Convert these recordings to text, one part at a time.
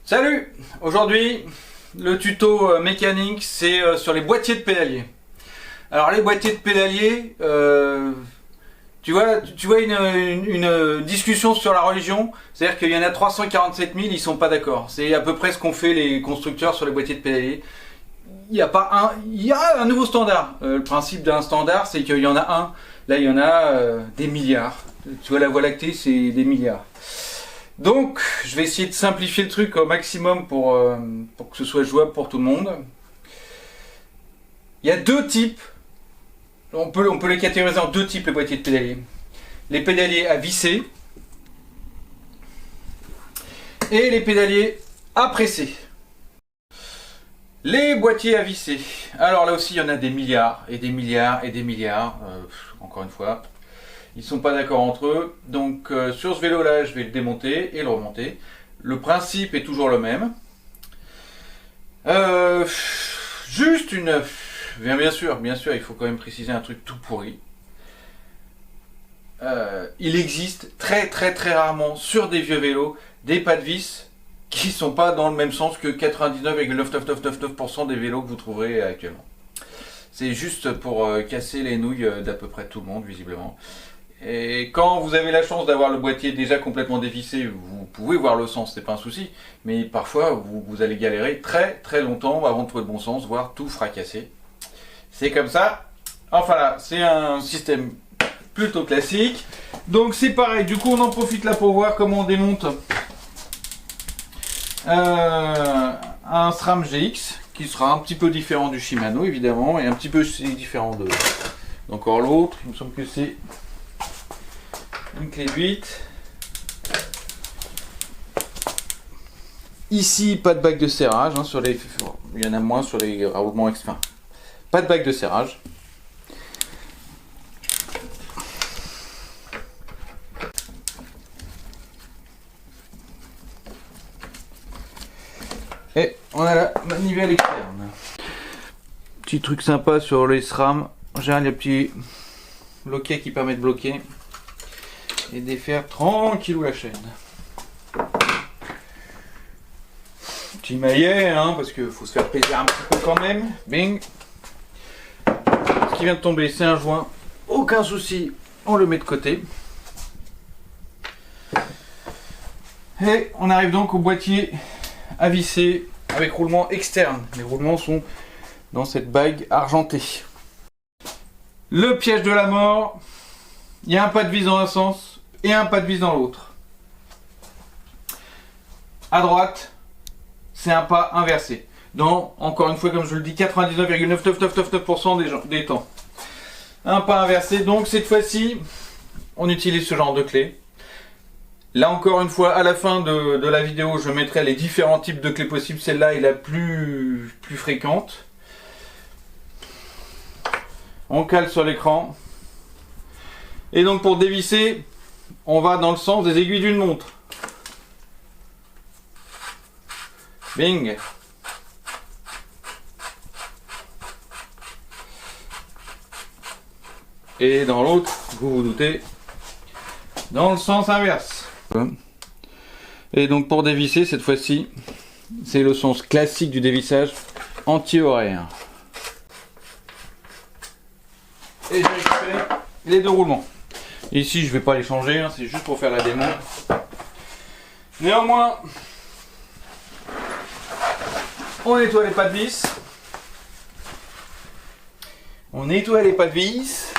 Salut! Aujourd'hui, le tuto mécanique, c'est sur les boîtiers de pédalier. Alors les boîtiers de pédalier, tu vois une discussion sur la religion, c'est-à-dire qu'il y en a 347 000, ils sont pas d'accord. C'est à peu près ce qu'ont fait les constructeurs sur les boîtiers de pédalier. Il y a un nouveau standard. Le principe d'un standard, c'est qu'il y en a un. Là, il y en a des milliards. Tu vois, la Voie lactée, c'est des milliards. Donc, je vais essayer de simplifier le truc au maximum pour que ce soit jouable pour tout le monde. Il y a deux types. On peut les catégoriser en deux types, les boîtiers de pédalier. Les pédaliers à visser et les pédaliers à presser. Les boîtiers à visser. Alors là aussi, il y en a des milliards et des milliards et des milliards. Encore une fois, ils sont pas d'accord entre eux. Donc sur ce vélo là, je vais le démonter et le remonter. Le principe est toujours le même. Juste une... Bien sûr, il faut quand même préciser un truc tout pourri. Il existe très rarement sur des vieux vélos des pas de vis qui sont pas dans le même sens que 99,99999% des vélos que vous trouverez actuellement. C'est juste pour casser les nouilles d'à peu près tout le monde, visiblement. Et quand vous avez la chance d'avoir le boîtier déjà complètement dévissé, vous pouvez voir le sens, c'est pas un souci. Mais parfois, vous allez galérer très longtemps avant de trouver le bon sens, voire tout fracasser. C'est comme ça. Enfin là, c'est un système plutôt classique. Donc c'est pareil, du coup on en profite là pour voir comment on démonte un SRAM GX qui sera un petit peu différent du Shimano évidemment et un petit peu différent d'encore l'autre. Il me semble que c'est une clé de 8. Ici pas de bague de serrage hein, sur les, il y en a moins sur les roulements enfin, pas de bague de serrage. Et on a la manivelle externe. Petit truc sympa sur les SRAM. En général, il y a un petit loquet qui permet de bloquer et défaire tranquillou la chaîne. Petit maillet, hein, parce qu'il faut se faire plaisir un petit peu quand même. Bing. Ce qui vient de tomber, c'est un joint. Aucun souci, on le met de côté. Et on arrive donc au boîtier à visser avec roulement externe. Les roulements sont dans cette bague argentée. Le piège de la mort, il y a un pas de vis dans un sens et un pas de vis dans l'autre. À droite, c'est un pas inversé. Dans, encore une fois, comme je le dis, 99,99999% des temps. Un pas inversé, donc cette fois-ci, on utilise ce genre de clé. Là encore une fois, à la fin de la vidéo, je mettrai les différents types de clés possibles. Celle-là est la plus fréquente. On cale sur l'écran. Et donc pour dévisser, on va dans le sens des aiguilles d'une montre. Bing. Et dans l'autre, vous vous doutez, dans le sens inverse. Et donc pour dévisser, cette fois-ci, c'est le sens classique du dévissage anti-horaire. Et j'ai récupéré les deux roulements. Ici, je ne vais pas les changer, hein, c'est juste pour faire la démo. Néanmoins, on nettoie les pas de vis. On nettoie les pas de vis.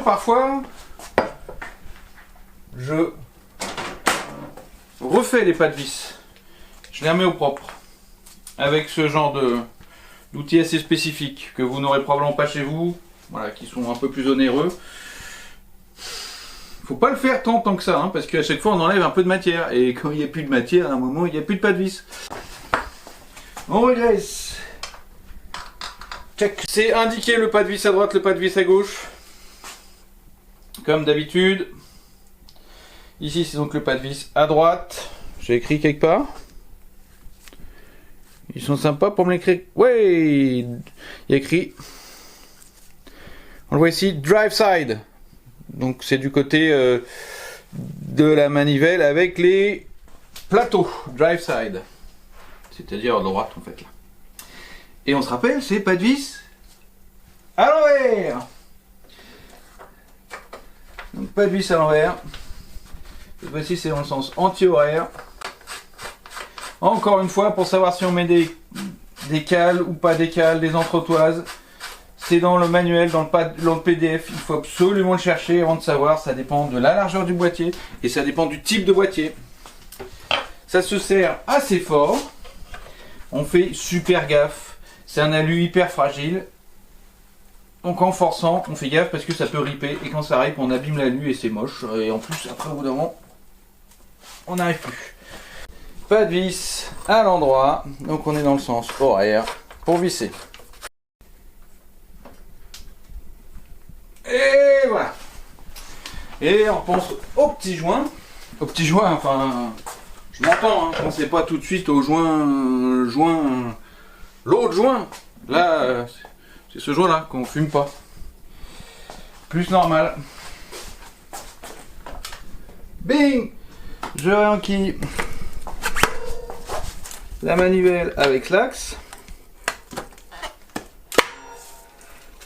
Parfois, je refais les pas de vis. Je les remets au propre. Avec ce genre d'outils assez spécifiques que vous n'aurez probablement pas chez vous. Voilà, qui sont un peu plus onéreux. Faut pas le faire tant que ça, hein, parce qu'à chaque fois on enlève un peu de matière. Et quand il n'y a plus de matière, à un moment il n'y a plus de pas de vis. On regresse. Check. C'est indiqué le pas de vis à droite, le pas de vis à gauche. Comme d'habitude. Ici c'est donc le pas de vis à droite. J'ai écrit quelque part. Ils sont sympas pour me l'écrire. Ouais, il y a écrit. On le voit ici, drive side. Donc c'est du côté de la manivelle avec les plateaux drive side, c'est-à-dire à droite en fait là. Et on se rappelle, c'est pas de vis à l'envers. Donc pas de vis à l'envers. Cette fois-ci c'est dans le sens anti-horaire. Encore une fois, pour savoir si on met des cales ou pas des cales, des entretoises, c'est dans le manuel, dans le PDF. Il faut absolument le chercher avant de savoir. Ça dépend de la largeur du boîtier et ça dépend du type de boîtier. Ça se serre assez fort. On fait super gaffe. C'est un alu hyper fragile. Donc en forçant, on fait gaffe parce que ça peut ripper. Et quand ça rip, on abîme l'alu et c'est moche. Et en plus, après au bout d'un moment, on n'arrive plus. Pas de vis à l'endroit. Donc on est dans le sens horaire pour visser. Et voilà. Et on pense au petit joint. Au petit joint, enfin, je m'entends, hein, pensez pas tout de suite au l'autre joint. Là, c'est ce joint-là qu'on fume pas. Plus normal. Bing! Je réenquille la manivelle avec l'axe.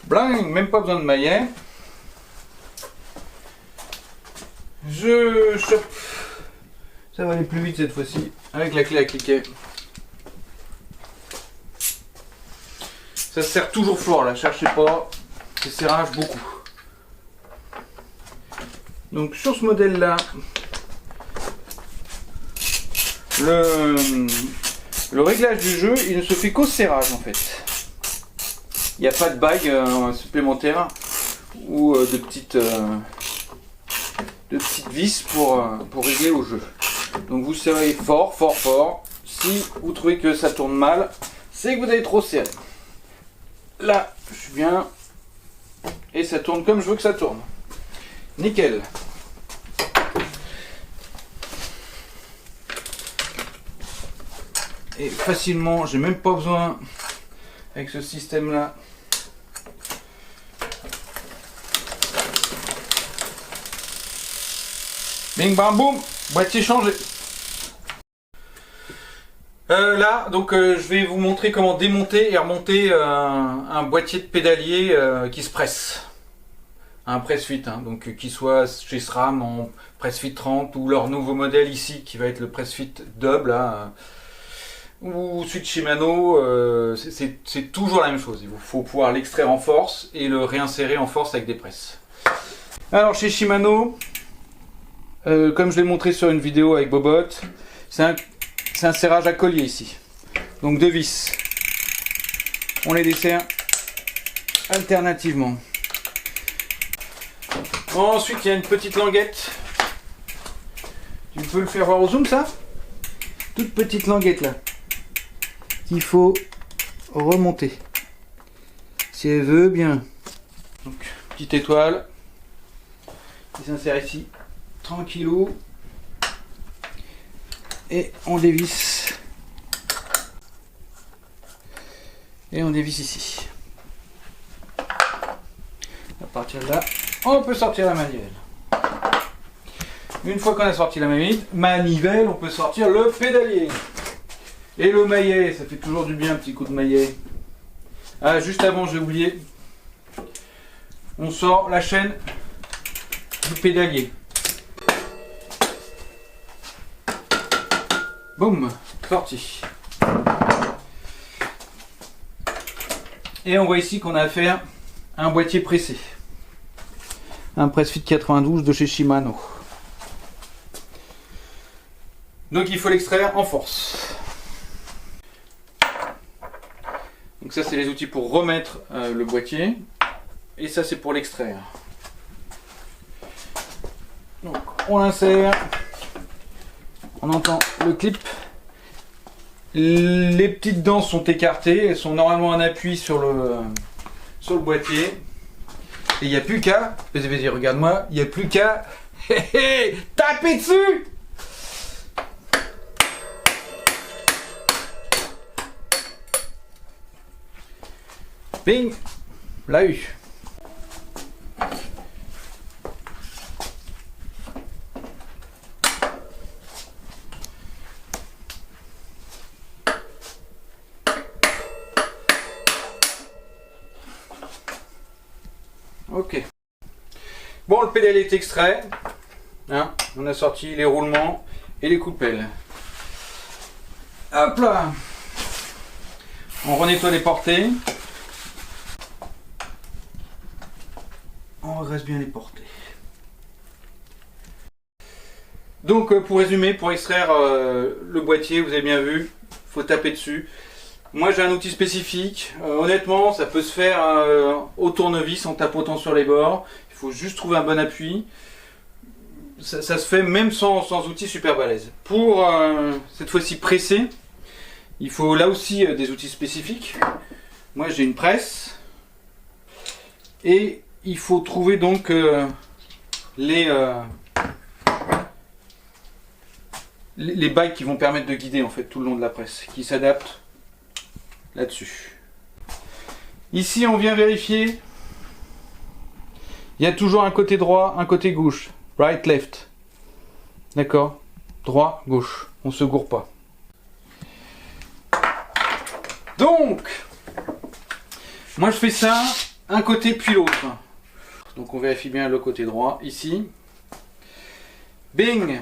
Bling! Même pas besoin de maillet. Je chope. Ça va aller plus vite cette fois-ci avec la clé à cliquet. Ça se serre toujours fort là, cherchez pas. C'est serrage beaucoup. Donc sur ce modèle là, le réglage du jeu, il ne se fait qu'au serrage en fait. Il n'y a pas de bague supplémentaire ou de petites vis pour régler au jeu. Donc vous serrez fort, fort, fort. Si vous trouvez que ça tourne mal, c'est que vous avez trop serré. Là, je suis bien. Et ça tourne comme je veux que ça tourne. Nickel. Et facilement, j'ai même pas besoin, avec ce système là, bing bam boum, boîtier changé. Là, donc je vais vous montrer comment démonter et remonter un boîtier de pédalier qui se presse. Un press-fit, hein, donc qui soit chez SRAM en press-fit 30 ou leur nouveau modèle ici qui va être le press-fit double, hein, ou suite Shimano, c'est toujours la même chose. Il faut pouvoir l'extraire en force et le réinsérer en force avec des presses. Alors chez Shimano, comme je l'ai montré sur une vidéo avec Bobot, c'est un serrage à collier ici. Donc deux vis. On les dessert alternativement. Ensuite, il y a une petite languette. Tu peux le faire voir au zoom, ça? Toute petite languette là. Qu'il faut remonter. Si elle veut bien. Donc, petite étoile. Qui s'insère ici. Tranquillou. Et on dévisse. Et on dévisse ici. À partir de là, on peut sortir la manivelle. Une fois qu'on a sorti la manivelle, on peut sortir le pédalier. Et le maillet, ça fait toujours du bien un petit coup de maillet. Ah, juste avant, j'ai oublié. On sort la chaîne du pédalier. Boum, sorti. Et on voit ici qu'on a affaire à un boîtier pressé. Un Pressfit 92 de chez Shimano. Donc il faut l'extraire en force. Donc ça c'est les outils pour remettre le boîtier. Et ça c'est pour l'extraire. Donc on l'insère. On entend le clip. Les petites dents sont écartées. Elles sont normalement en appui sur le boîtier. Et il n'y a plus qu'à, vas-y, regarde-moi, il n'y a plus qu'à taper dessus. Bing, l'a eu. Ok. Bon, le pédalier est extrait. Hein, on a sorti les roulements et les coupelles. Hop là. On renettoie les portées. On redresse bien les portées. Donc pour résumer, pour extraire le boîtier, vous avez bien vu, il faut taper dessus. Moi j'ai un outil spécifique, honnêtement ça peut se faire au tournevis en tapotant sur les bords. Il faut juste trouver un bon appui. Ça se fait même sans outil super balèze. Pour cette fois-ci presser, il faut là aussi des outils spécifiques. Moi j'ai une presse. Et il faut trouver donc les bagues qui vont permettre de guider en fait tout le long de la presse, qui s'adaptent là-dessus. Ici on vient vérifier. Il y a toujours un côté droit, un côté gauche. Right, left. D'accord? Droit, gauche. On se gourre pas. Donc, moi je fais ça un côté puis l'autre. Donc on vérifie bien le côté droit ici. Bing!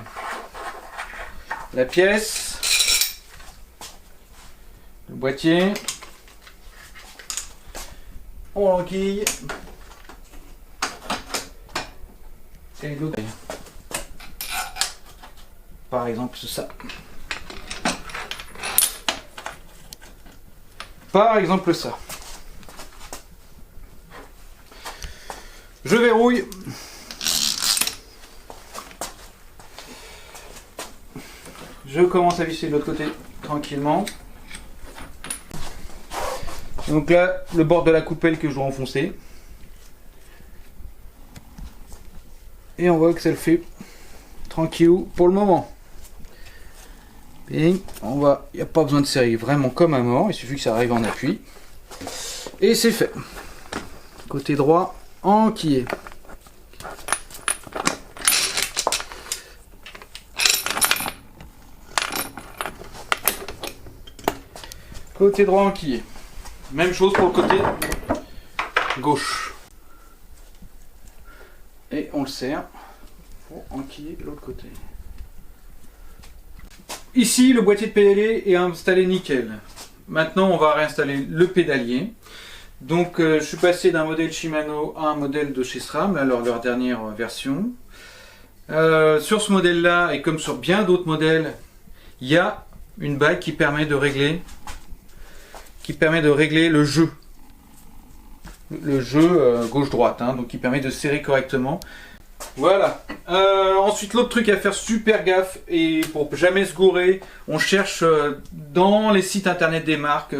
La pièce. Le boîtier. On l'enquille. Et l'autre. Par exemple ça. Par exemple ça. Je verrouille. Je commence à visser de l'autre côté tranquillement. Donc là, le bord de la coupelle que je dois enfoncer. Et on voit que ça le fait tranquillou pour le moment. Et on va, il n'y a pas besoin de serrer vraiment comme à mort, il suffit que ça arrive en appui. Et c'est fait. Côté droit, enquillé. Côté droit enquillé. Même chose pour le côté gauche. Et on le serre pour enquiller de l'autre côté. Ici, le boîtier de pédalier est installé nickel. Maintenant, on va réinstaller le pédalier. Donc, je suis passé d'un modèle Shimano à un modèle de chez SRAM, alors leur dernière version. Sur ce modèle-là, et comme sur bien d'autres modèles, il y a une bague qui permet de régler le jeu. Le jeu gauche-droite, hein, donc qui permet de serrer correctement. Voilà. Ensuite, l'autre truc à faire super gaffe, et pour jamais se gourer, on cherche dans les sites internet des marques,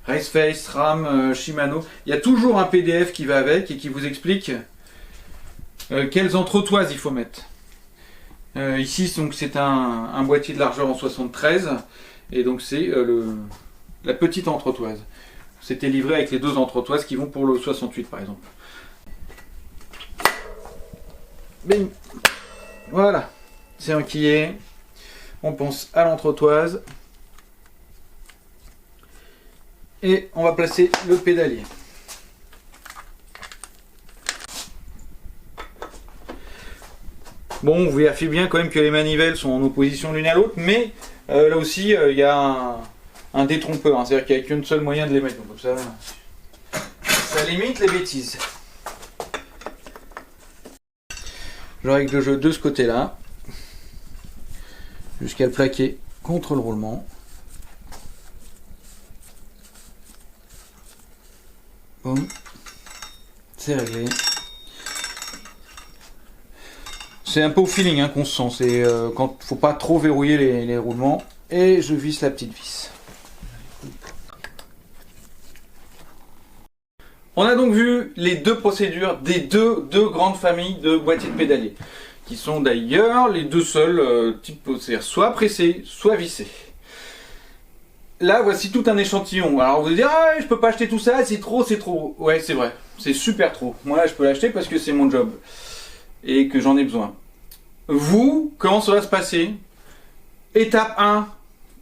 Raceface, SRAM, Shimano, il y a toujours un PDF qui va avec et qui vous explique quelles entretoises il faut mettre. Ici, donc, c'est un boîtier de largeur en 73, et donc c'est la petite entretoise. C'était livré avec les deux entretoises qui vont pour le 68 par exemple. Bing. Voilà, c'est enquillé. On pense à l'entretoise. Et on va placer le pédalier. Bon, vous vérifiez bien quand même que les manivelles sont en opposition l'une à l'autre, mais là aussi il y a un détrompeur, hein, c'est-à-dire qu'il n'y a qu'un seul moyen de les mettre. Donc, comme ça limite les bêtises. Je règle le jeu de ce côté-là, jusqu'à le plaquer contre le roulement. Boum, c'est réglé. C'est un peu au feeling hein, qu'on se sent, c'est quand faut pas trop verrouiller les roulements. Et je visse la petite vis. On a donc vu les deux procédures des deux grandes familles de boîtiers de pédalier, qui sont d'ailleurs les deux seuls types, c'est-à-dire soit pressés, soit vissés. Là, voici tout un échantillon. Alors vous allez dire, ah, je peux pas acheter tout ça, c'est trop, c'est trop. Ouais, c'est vrai, c'est super trop. Moi, je peux l'acheter parce que c'est mon job et que j'en ai besoin. Vous, comment ça va se passer? Étape 1,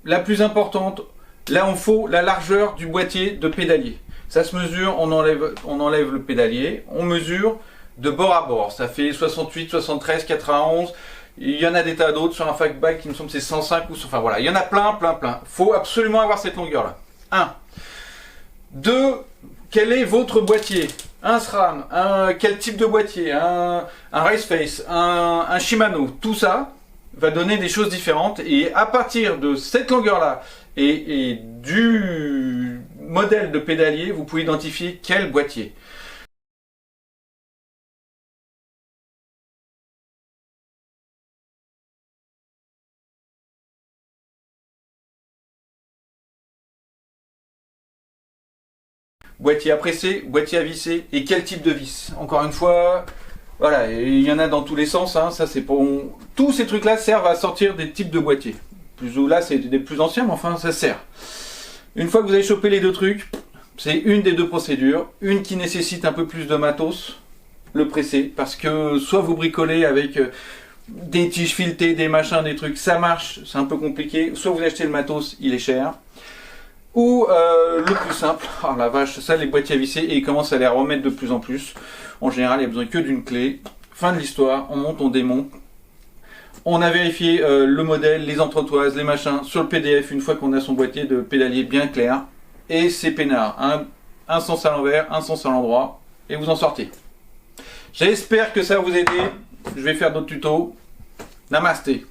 la plus importante, là, on faut la largeur du boîtier de pédalier. Ça se mesure, on enlève le pédalier, on mesure de bord à bord. Ça fait 68, 73, 91. Il y en a des tas d'autres sur un Fatback, il me semble que c'est 105 ou... Enfin voilà, il y en a plein. Faut absolument avoir cette longueur-là. 1. 2. Quel est votre boîtier? Un SRAM, quel type de boîtier? Un Raceface, un Shimano. Tout ça va donner des choses différentes. Et à partir de cette longueur-là et du modèle de pédalier, vous pouvez identifier quel boîtier. Boîtier à presser, boîtier à visser et quel type de vis. Encore une fois, voilà, il y en a dans tous les sens. Hein, ça c'est pour tous ces trucs-là servent à sortir des types de boîtiers. Plus ou là c'est des plus anciens, mais enfin ça sert. Une fois que vous avez chopé les deux trucs, c'est une des deux procédures. Une qui nécessite un peu plus de matos, le presser, parce que soit vous bricolez avec des tiges filetées, des machins, des trucs, ça marche, c'est un peu compliqué. Soit vous achetez le matos, il est cher. Ou le plus simple, oh la vache, ça les boîtiers à visser et ils commencent à les remettre de plus en plus. En général, il n'y a besoin que d'une clé. Fin de l'histoire, on monte, on démonte. On a vérifié le modèle, les entretoises, les machins sur le PDF une fois qu'on a son boîtier de pédalier bien clair. Et c'est peinard. Un sens à l'envers, un sens à l'endroit et vous en sortez. J'espère que ça va vous aider. Je vais faire d'autres tutos. Namasté.